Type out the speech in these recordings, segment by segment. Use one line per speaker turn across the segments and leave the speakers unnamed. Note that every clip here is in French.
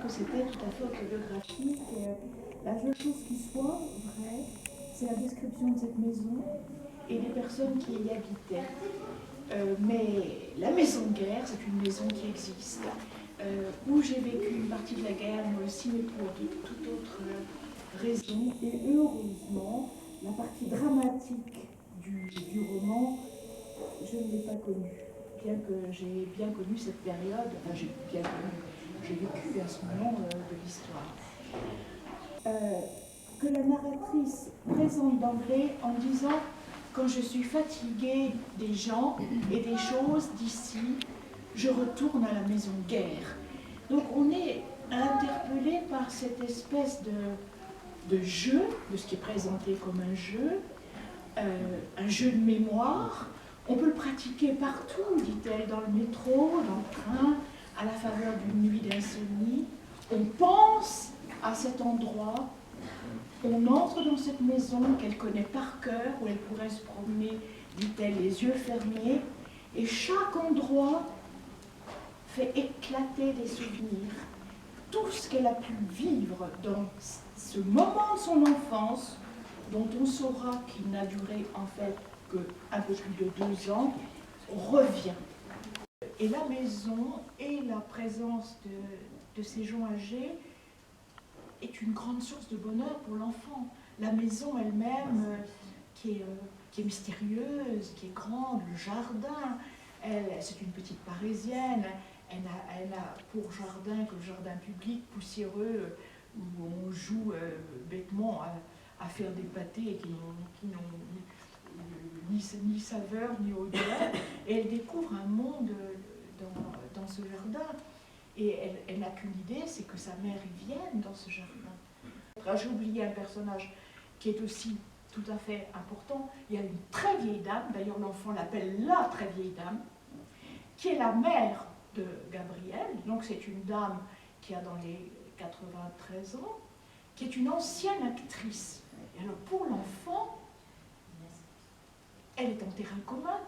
que c'était tout à fait autobiographique. La seule chose qui soit vraie, c'est la description de cette maison et des personnes qui y habitaient. Mais la maison de guerre, c'est une maison qui existe, où j'ai vécu une partie de la guerre, mais aussi pour toute autre raison. Et heureusement, la partie dramatique du roman, je ne l'ai pas connue. Bien que j'ai bien connu cette période, enfin j'ai vécu à ce moment de l'histoire. Que la narratrice présente d'emblée en disant « Quand je suis fatiguée des gens et des choses d'ici, je retourne à la maison de guerre. » Donc on est interpellé par cette espèce de jeu, de ce qui est présenté comme un jeu de mémoire. On peut le pratiquer partout, dit-elle, dans le métro, dans le train, à la faveur d'une nuit d'insomnie. On pense à cet endroit, on entre dans cette maison qu'elle connaît par cœur, où elle pourrait se promener, dit-elle, les yeux fermés, et chaque endroit fait éclater des souvenirs. Tout ce qu'elle a pu vivre dans ce moment de son enfance, dont on saura qu'il n'a duré en fait qu'un peu plus de 2 ans, revient. Et la maison et la présence de ces gens âgés est une grande source de bonheur pour l'enfant. La maison elle-même, qui est mystérieuse, qui est grande, le jardin, c'est une petite Parisienne, elle a pour jardin que le jardin public poussiéreux où on joue bêtement à faire des pâtés qui n'ont ni saveur ni odeur, et elle découvre un monde dans ce jardin. Et elle n'a qu'une idée, c'est que sa mère y vienne dans ce jardin. J'ai oublié un personnage qui est aussi tout à fait important. Il y a une très vieille dame, d'ailleurs l'enfant l'appelle la très vieille dame, qui est la mère de Gabriel. Donc c'est une dame qui a dans les 93 ans, qui est une ancienne actrice. Et alors pour l'enfant, elle est en terrain commun,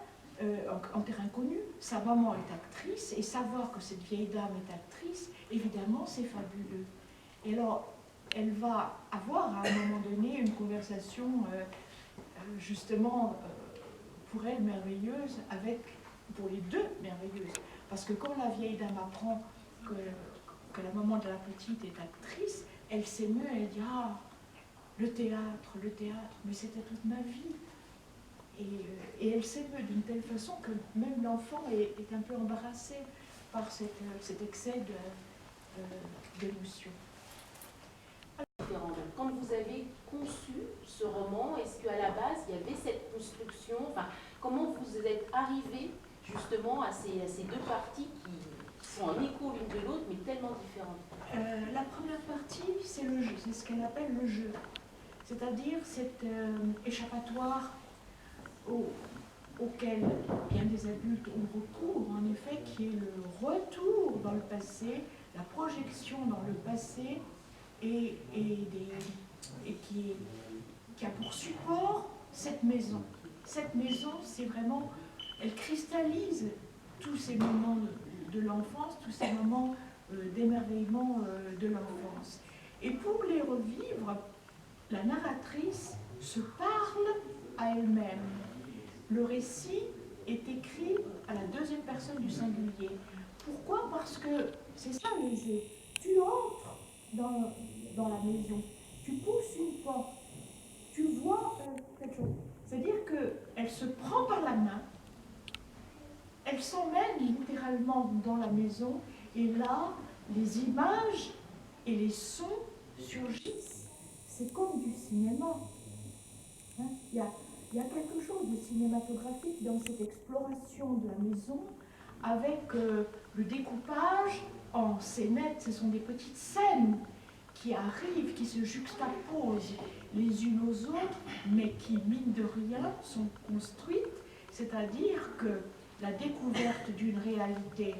en terrain connu. Sa maman est actrice, et savoir que cette vieille dame est actrice, évidemment, c'est fabuleux. Et alors, elle va avoir à un moment donné une conversation justement pour elle merveilleuse, pour les deux merveilleuse. Parce que quand la vieille dame apprend que la maman de la petite est actrice, elle s'émeut, elle dit « Ah, le théâtre, mais c'était toute ma vie ». Et elle s'émeut d'une telle façon que même l'enfant est un peu embarrassé par cet excès d'émotion.
Quand vous avez conçu ce roman, est-ce qu'à la base, il y avait cette construction, enfin, comment vous êtes arrivé justement à ces deux parties qui sont en écho l'une de l'autre, mais tellement différentes?
La première partie, c'est le jeu, c'est ce qu'elle appelle le jeu. C'est-à-dire cet échappatoire auquel bien des adultes ont recours, en effet, qui est le retour dans le passé, la projection dans le passé, et qui a pour support cette maison. Cette maison, c'est vraiment, elle cristallise tous ces moments de l'enfance, tous ces moments d'émerveillement de l'enfance. Et pour les revivre, la narratrice se parle à elle-même. Le récit est écrit à la deuxième personne du singulier. Pourquoi? Parce que c'est ça le jeu. Tu entres dans la maison, tu pousses une porte, tu vois quelque chose. C'est-à-dire qu'elle se prend par la main, elle s'emmène littéralement dans la maison, et là, les images et les sons surgissent. C'est comme du cinéma. Hein? Il y a quelque chose de cinématographique dans cette exploration de la maison, avec le découpage en scénettes. Ce sont des petites scènes qui arrivent, qui se juxtaposent les unes aux autres, mais qui, mine de rien, sont construites, c'est-à-dire que la découverte d'une réalité,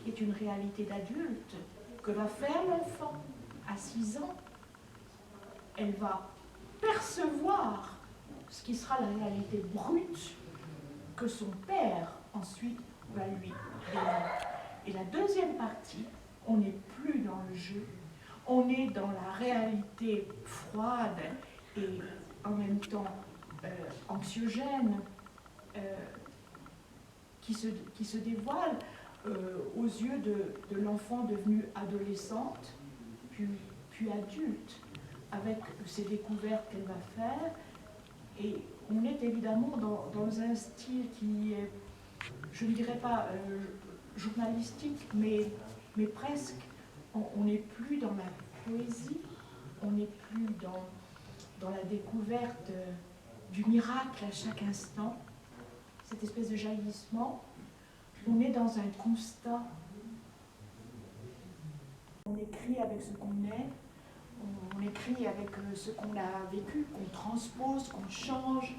qui est une réalité d'adulte, que va faire l'enfant à 6 ans, elle va percevoir ce qui sera la réalité brute que son père ensuite va lui donner. Et la deuxième partie, on n'est plus dans dans le jeu, on est dans la réalité froide et en même temps anxiogène qui se dévoile aux yeux de l'enfant devenue adolescente, puis adulte, avec ses découvertes qu'elle va faire. Et on est évidemment dans un style qui est, je ne dirais pas journalistique, mais presque. On n'est plus dans la poésie, on n'est plus dans la découverte du miracle à chaque instant, cette espèce de jaillissement. On est dans un constat. On écrit avec ce qu'on est, on écrit avec ce qu'on a vécu, qu'on transpose, qu'on change.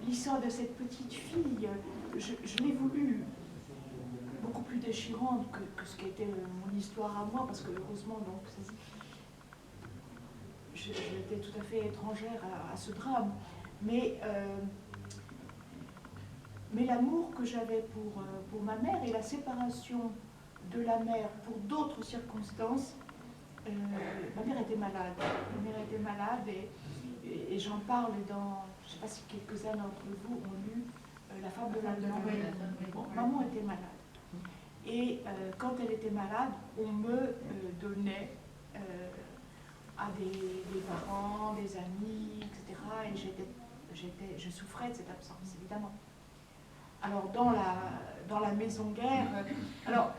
L'histoire de cette petite fille, je l'ai voulu beaucoup plus déchirante que ce qui était mon histoire à moi, parce que heureusement, donc, j'étais tout à fait étrangère à ce drame. Mais l'amour que j'avais pour ma mère et la séparation de la mère pour d'autres circonstances, ma mère était malade. Ma mère était malade et j'en parle dans, je ne sais pas si quelques-uns d'entre vous ont lu La fable de la blanche. Bon, maman était malade. Et quand elle était malade, on me donnait à des parents, des amis, etc. Et je souffrais de cette absence, évidemment. Alors, dans la maison guerre, alors,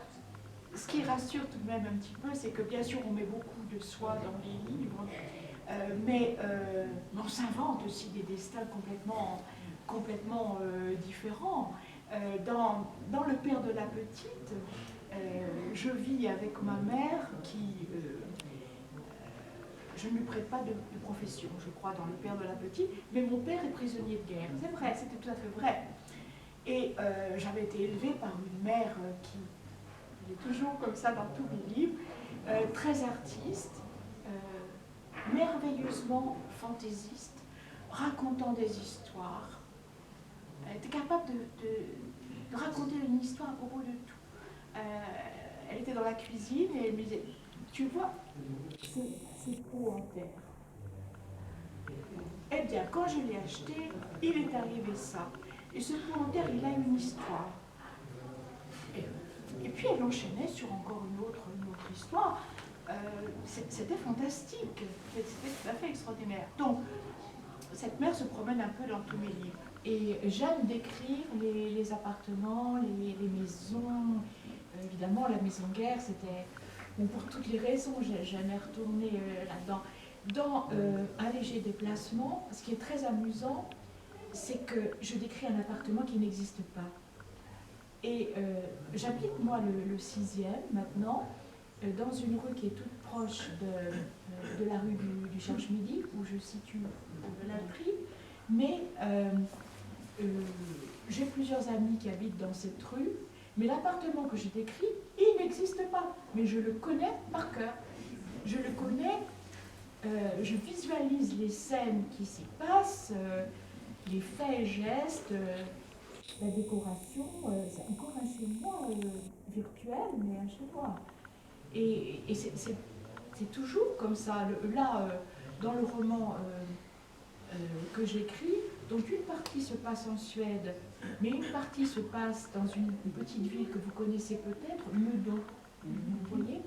ce qui rassure tout de même un petit peu, c'est que bien sûr, on met beaucoup de soi dans les livres, mais on s'invente aussi des destins complètement différents. Dans Le Père de la Petite, je vis avec ma mère qui... je ne lui prête pas de profession, je crois, dans Le Père de la Petite, mais mon père est prisonnier de guerre. C'est vrai, c'était tout à fait vrai. Et j'avais été élevée par une mère qui est toujours comme ça dans tous mes livres, très artiste, merveilleusement fantaisiste, racontant des histoires. Elle était capable de raconter une histoire à propos de tout. Elle était dans la cuisine et elle me disait, tu vois, ce pot en terre. Eh bien, quand je l'ai acheté, il est arrivé ça. Et ce pot en terre, il a une histoire. Et puis elle enchaînait sur encore une autre histoire. C'était fantastique, c'était tout à fait extraordinaire. Donc, cette mère se promène un peu dans tous mes livres. Et j'aime décrire les appartements, les maisons. Évidemment, la maison guerre, c'était... Bon, pour toutes les raisons, j'aimais retourner là-dedans. Dans Un léger déplacement, ce qui est très amusant, c'est que je décris un appartement qui n'existe pas. Et j'habite, moi, le 6e, maintenant, dans une rue qui est toute proche de la rue du Cherche-Midi, où je situe la prix. Mais j'ai plusieurs amis qui habitent dans cette rue, mais l'appartement que j'ai décrit, il n'existe pas. Mais je le connais par cœur. Je le connais, je visualise les scènes qui s'y passent, les faits et gestes, la décoration. C'est encore un chez-moi virtuel, mais un chez-moi. Et c'est toujours comme ça. Là, dans le roman que j'écris, donc une partie se passe en Suède, mais une partie se passe dans une petite ville que vous connaissez peut-être, Meudon. Vous voyez ?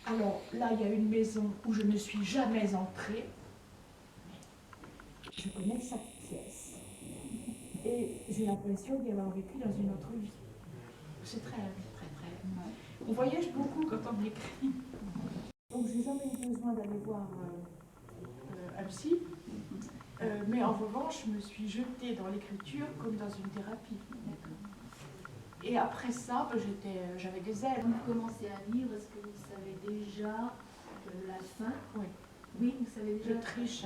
Alors là, il y a une maison où je ne suis jamais entrée. Je connais chaque pièce. Et j'ai l'impression d'y avoir vécu dans une autre vie. C'est très. On voyage beaucoup quand on écrit. Donc j'ai jamais eu besoin d'aller voir un psy. Mais en revanche, je me suis jetée dans l'écriture comme dans une thérapie. Et après ça, j'avais des ailes.
Quand vous commencez à lire, est-ce que vous savez déjà la fin?
Oui.
Oui, vous savez déjà.
Je triche.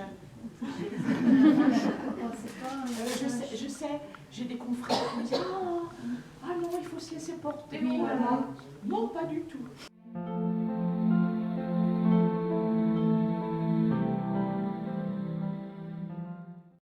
Je sais, j'ai des confrères qui me disent ah non, il faut se laisser porter.
Oui, voilà.
Non, pas du tout.